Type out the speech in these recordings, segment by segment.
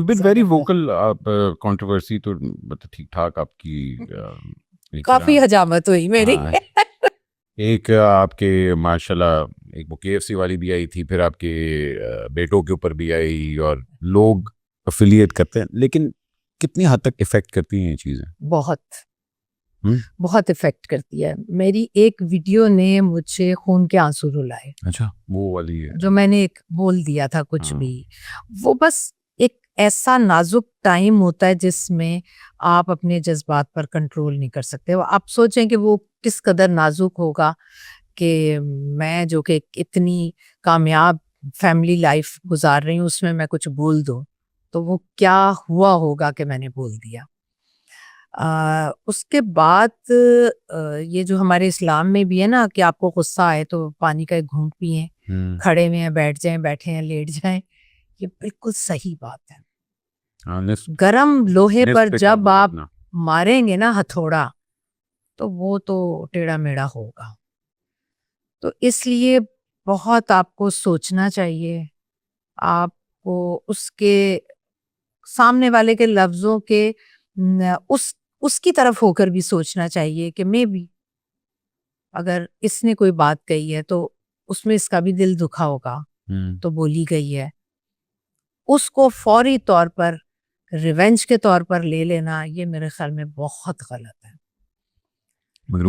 Been very vocal, आप controversy तो मतलब ठीक ठाक आपकी एक काफी तरह। हजामत हुई मेरी। हाँ, एक आपके माशाल्लाह एक वो KFC वाली भी आई थी, फिर आपके बेटों के ऊपर भी आई, और लोग अफिलिएट करते हैं, लेकिन कितनी हद तक इफेक्ट करती हैं ये चीजें? बहुत हम्म। बहुत इफेक्ट करती है। मेरी एक वीडियो ने मुझे खून के आंसू रुलाए, अच्छा, वो वाली है। जो मैंने एक बोल दिया था कुछ हाँ। भी। वो बस एक ऐसा नाजुक टाइम होता है जिसमें आप अपने जज्बात पर कंट्रोल नहीं कर सकते। आप सोचें कि वो किस कदर नाजुक होगा कि मैं जो कि इतनी कामयाब फैमिली लाइफ गुजार रही हूँ उसमें मैं कुछ बोल दूँ, तो वो क्या हुआ होगा कि मैंने बोल दिया। उसके बाद ये जो हमारे इस्लाम में भी है ना कि आपको गुस्सा आए तो पानी का एक घूंट पिए, खड़े हुए हैं बैठ जाएं, बैठे हैं लेट जाएं, ये बिल्कुल सही बात है। हाँ, गरम लोहे पर पे जब काबू आप करना। मारेंगे ना हथौड़ा, तो वो तो टेढ़ा मेढ़ा होगा। तो इसलिए बहुत आपको सोचना चाहिए, आपको उसके सामने वाले के लफ्जों के उसकी तरफ होकर भी सोचना चाहिए कि मे बी अगर इसने कोई बात कही है तो उसमें इसका भी दिल दुखा होगा, तो बोली गई है। उसको फौरी तौर पर रिवेंज के तौर पर ले लेना, ये मेरे ख्याल में बहुत गलत है।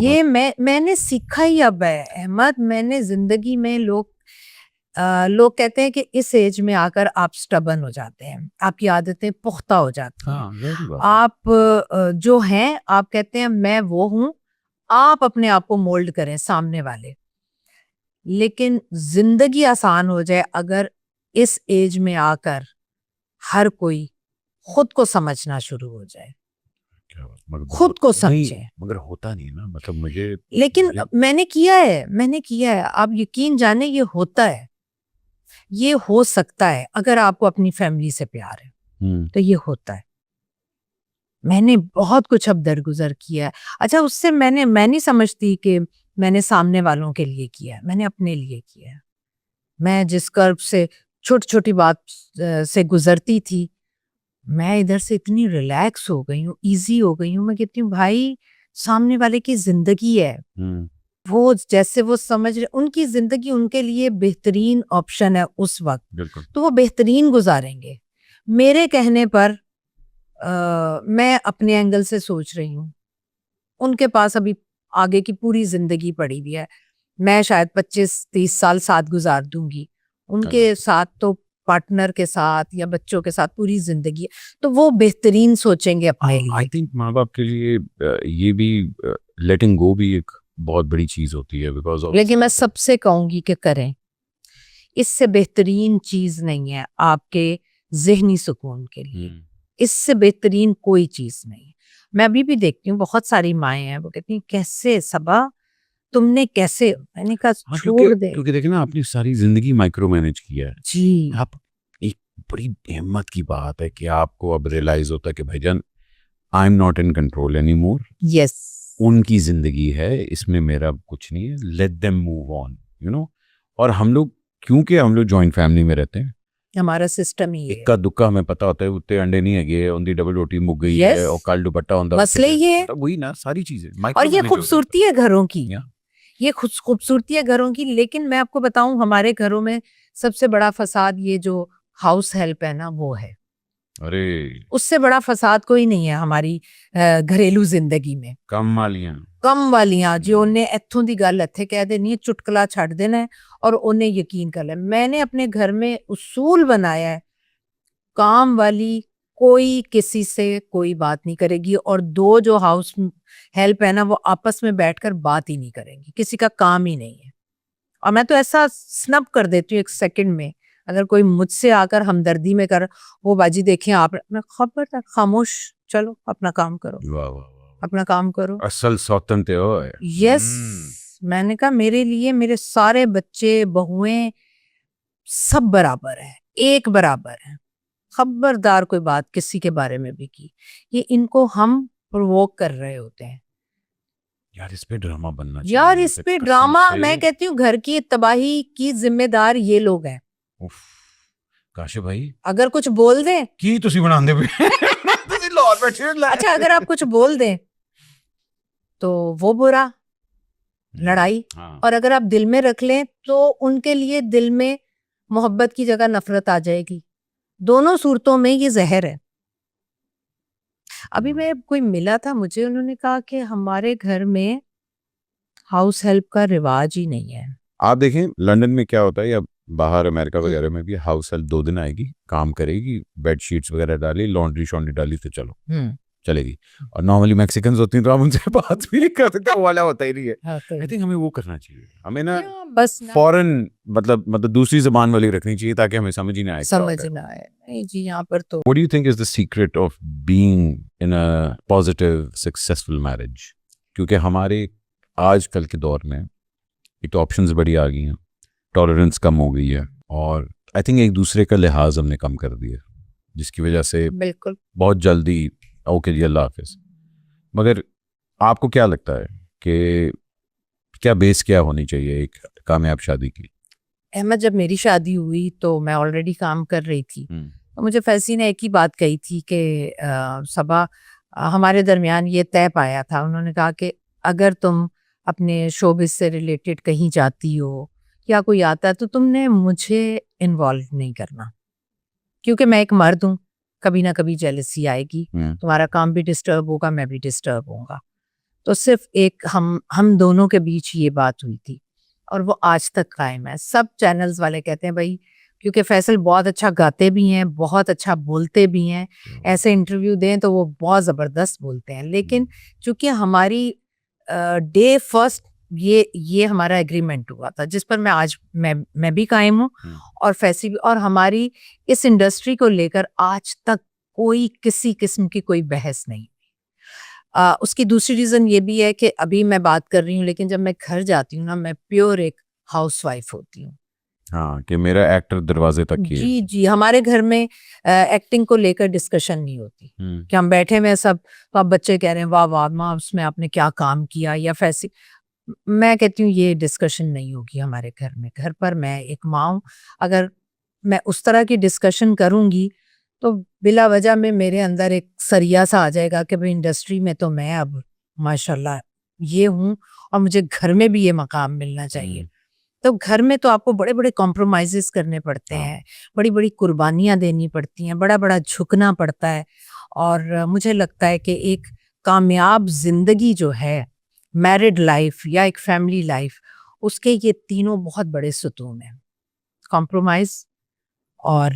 ये मैंने सीखा ही अब है अहमद। मैंने जिंदगी में लोग कहते हैं कि इस एज में आकर आप स्टबन हो जाते हैं, आपकी आदतें पुख्ता हो जाती हैं। हाँ, आप जो हैं, आप कहते हैं मैं वो हूं, आप अपने आप को मोल्ड करें सामने वाले। लेकिन जिंदगी आसान हो जाए अगर इस एज में आकर हर कोई खुद को समझना शुरू हो जाए, खुद को समझे। मगर होता नहीं ना, मतलब मुझे लेकिन मैंने किया है, आप यकीन जाने ये होता है, ये हो सकता है। अगर आपको अपनी फैमिली से प्यार है तो ये होता है। मैंने बहुत कुछ अब दरगुजर किया है। अच्छा, उससे मैं नहीं समझती कि मैंने सामने वालों के लिए किया है, मैंने अपने लिए किया है। मैं जिस कर्ब से छोटी छोटी बात से गुजरती थी, मैं इधर से इतनी रिलैक्स हो गई हूँ, इजी हो गई हूँ। मैं कहती हूँ भाई, सामने वाले की जिंदगी है, वो जैसे वो समझ रहे, उनकी जिंदगी उनके लिए बेहतरीन ऑप्शन है उस वक्त, तो वो बेहतरीन गुजारेंगे। मेरे कहने पर मैं अपने एंगल से सोच रही हूँ, उनके पास अभी आगे की पूरी जिंदगी पड़ी हुई है। मैं शायद 25-30 साल साथ गुजार दूंगी, उनके साथ तो पार्टनर के साथ या बच्चों के साथ पूरी जिंदगी, तो वो बेहतरीन सोचेंगे अपने लिए। आई थिंक माँ बाप के लिए ये भी लेटिंग गो भी एक बहुत बड़ी चीज होती है, बिकॉज लेकिन मैं सबसे कहूंगी कि करें, इससे बेहतरीन चीज नहीं है आपके जहनी सुकून के लिए, इससे बेहतरीन कोई चीज नहीं है। मैं अभी भी देखती हूँ बहुत सारी माएँ हैं, वो कहती हैं कैसे सबा तुमने कैसे, मैंने कहा छोड़ दे। क्योंकि देखिए ना, आपने सारी जिंदगी माइक्रो मैनेज किया है जी। आप, एक बड़ी हिम्मत की बात है कि आपको अब रियलाइज होता है कि भाईजान, I am not in control any more. Yes, उनकी जिंदगी है, इसमें मेरा कुछ नहीं है, let them move on, you know. और हम लोग, क्योंकि हम लोग जॉइंट फैमिली में रहते हैं, हमारा सिस्टम ही है। इक्का दुक्का हमें पता होता है, उतने अंडे नहीं है, उनकी डबल रोटी मुक गई है, और काल दुपट्टा होता है, मसले ये है। वही ना सारी चीजें। और ये खूबसूरती है घरों की, ये खूबसूरती है घरों की। लेकिन मैं आपको बताऊं, हमारे घरों में सबसे बड़ा फसाद ये जो हाउस हेल्प है ना, वो है। अरे, उससे बड़ा फसाद कोई नहीं है हमारी घरेलू जिंदगी में। कम वालियां जो उन्हें इत्थों दी गल इत्थे कह देनी है, चुटकला छड़ देना है और उन्हें यकीन कर लेना। मैंने अपने घर में उसूल बनाया है, काम वाली कोई किसी से कोई बात नहीं करेगी, और दो जो हाउस हेल्प है ना, वो आपस में बैठकर बात ही नहीं करेंगी, किसी का काम ही नहीं है। और मैं तो ऐसा स्नब कर देती हूँ एक सेकंड में, अगर कोई मुझसे आकर हमदर्दी में कर, वो बाजी देखें आप, मैं खबर खामोश, चलो अपना काम करो। वाह वाह वाह, अपना काम करो, असल सौतन ते हो। यस। मैंने कहा मेरे लिए मेरे सारे बच्चे बहुएं सब बराबर है, एक बराबर है। खबरदार कोई बात किसी के बारे में भी की, ये इनको हम प्रोवोक कर रहे होते हैं। यार इस पे ड्रामा बनना चाहिए, यार इस पे ड्रामा, मैं कहती हूँ घर की तबाही की जिम्मेदार ये लोग हैं। काशिफ भाई अगर कुछ बोल दें, की ਤੁਸੀਂ ਬਣਾਉਂਦੇ ਪਏ ਤੁਸੀਂ ਲਾਹੌਰ ਬੈਠੇ ਹੋ अच्छा अगर आप कुछ बोल दें तो वो बुरा, लड़ाई, हाँ और अगर आप दिल में रख लें तो उनके लिए दिल में मोहब्बत की जगह नफरत आ जाएगी। दोनों सूरतों में ये जहर है। अभी मैं कोई मिला था मुझे, उन्होंने कहा कि हमारे घर में हाउस हेल्प का रिवाज ही नहीं है। आप देखें लंदन में क्या होता है या बाहर अमेरिका वगैरह में भी हाउस हेल्प 2 दिन आएगी, काम करेगी, बेड शीट्स वगैरह डाली, लॉन्ड्री शॉन्ड्री डाली तो चलो चलेगी। और नॉर्मली मैक्सिकन्स होती हैं तो आप उनसे बात भी नहीं कर सकते, वो वाला होता ही नहीं है। आई थिंक हमें वो करना चाहिए, हमें ना बस फॉरेन मतलब दूसरी जबान वाली रखनी चाहिए ताकि हमें समझ ही ना आए। समझ ना आए। नहीं जी, यहाँ पर तो What do you think is the secret of being in a positive, successful marriage? क्योंकि हमारे आजकल के दौर में एक तो ऑप्शंस बड़ी आ गई हैं, टॉलरेंस कम हो गई है, और आई थिंक एक दूसरे का लिहाज हमने कम कर दिया, जिसकी वजह से बिल्कुल बहुत जल्दी ओके जी अल्लाह हाफिज। मगर आपको क्या लगता है कि क्या बेस क्या होनी चाहिए एक कामयाब शादी की? अहमद, जब मेरी शादी हुई तो मैं ऑलरेडी काम कर रही थी, तो मुझे फैसी ने एक ही बात कही थी कि सबा हमारे दरमियान ये तय पाया था, उन्होंने कहा कि अगर तुम अपने शोबिस से रिलेटेड कहीं जाती हो या कोई आता है तो तुमने मुझे इन्वॉल्व नहीं करना, क्योंकि मैं एक मर्द हूँ, कभी ना कभी जेलसी आएगी, तुम्हारा काम भी डिस्टर्ब होगा, मैं भी डिस्टर्ब होऊंगा। तो सिर्फ एक हम दोनों के बीच ये बात हुई थी और वो आज तक कायम है। सब चैनल्स वाले कहते हैं भाई, क्योंकि फैसल बहुत अच्छा गाते भी हैं, बहुत अच्छा बोलते भी हैं, ऐसे इंटरव्यू दें तो वो बहुत ज़बरदस्त बोलते हैं, लेकिन चूंकि हमारी डे फर्स्ट ये हमारा एग्रीमेंट हुआ था जिस पर मैं आज मैं भी कायम हूँ और फैसी भी, और हमारी इस इंडस्ट्री को लेकर आज तक कोई किसी किस्म की कोई बहस नहीं। उसकी दूसरी रीज़न ये भी है कि अभी मैं बात कर रही हूँ, लेकिन जब मैं घर जाती हूँ ना, मैं प्योर एक हाउसवाइफ होती हूँ। हाँ, कि मेरा एक्टर दरवाजे तक ही है। जी जी, हमारे घर में एक्टिंग को लेकर डिस्कशन नहीं होती कि हम बैठे हुए सब तो अब बच्चे कह रहे हैं वाह वाह माँ उसमें आपने क्या काम किया या फैसी, मैं कहती हूँ ये डिस्कशन नहीं होगी हमारे घर में। घर पर मैं एक माँ हूँ, अगर मैं उस तरह की डिस्कशन करूँगी तो बिला वजह में मेरे अंदर एक सरिया सा आ जाएगा कि भाई इंडस्ट्री में तो मैं अब माशाल्लाह ये हूँ और मुझे घर में भी ये मकाम मिलना चाहिए। तो घर में तो आपको बड़े बड़े कॉम्प्रोमाइज़ेस करने पड़ते हैं, बड़ी बड़ी कुर्बानियाँ देनी पड़ती हैं, बड़ा बड़ा झुकना पड़ता है, और मुझे लगता है कि एक कामयाब जिंदगी जो है, मैरिड लाइफ या एक फैमिली लाइफ, उसके ये तीनों बहुत बड़े सुतून हैं, कॉम्प्रोमाइज़ और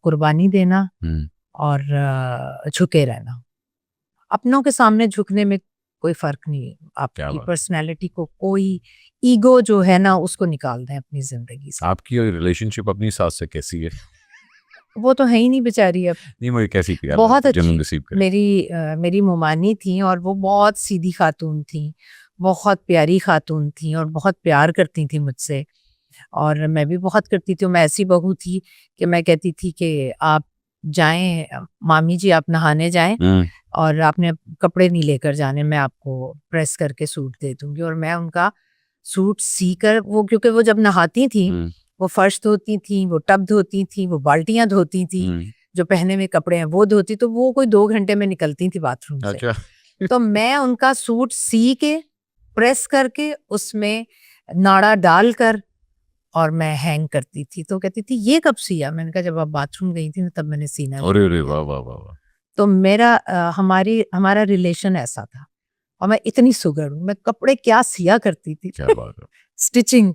कुर्बानी देना और झुके रहना। अपनों के सामने झुकने में कोई फर्क नहीं है, आपकी पर्सनैलिटी को कोई ईगो जो है ना उसको निकाल दें अपनी जिंदगी से। आपकी रिलेशनशिप अपनी सास से कैसी है? वो तो है ही नहीं बेचारी अब। नहीं, मुझे कैसी थी? बहुत अच्छी मेरी मुमानी थी और वो बहुत सीधी खातून थी, बहुत प्यारी खातून थी और बहुत प्यार करती थी मुझसे, और मैं भी बहुत करती थी। मैं ऐसी बहू थी कि मैं कहती थी कि आप जाएं मामी जी, आप नहाने जाएं और आपने कपड़े नहीं लेकर जाने, मैं आपको प्रेस करके सूट दे दूंगी। और मैं उनका सूट सीकर, वो क्योंकि वो जब नहाती थी वो फर्श धोती थी, वो टब धोती थी, वो बाल्टियां धोती थी, जो पहने में कपड़े हैं वो धोती, तो वो कोई 2 घंटे में निकलती थी बाथरूम से। तो मैं उनका सूट सी के प्रेस करके उसमें नाड़ा डालकर और मैं हैंग करती थी। तो कहती थी ये कब सिया? मैंने कहा जब आप बाथरूम गई थी ना तब मैंने सीना। अरे वाह वाह वाह। तो हमारा रिलेशन ऐसा था, और मैं इतनी सुगड़ हूँ, मैं कपड़े क्या सिया करती थी। क्या बात है। स्टिचिंग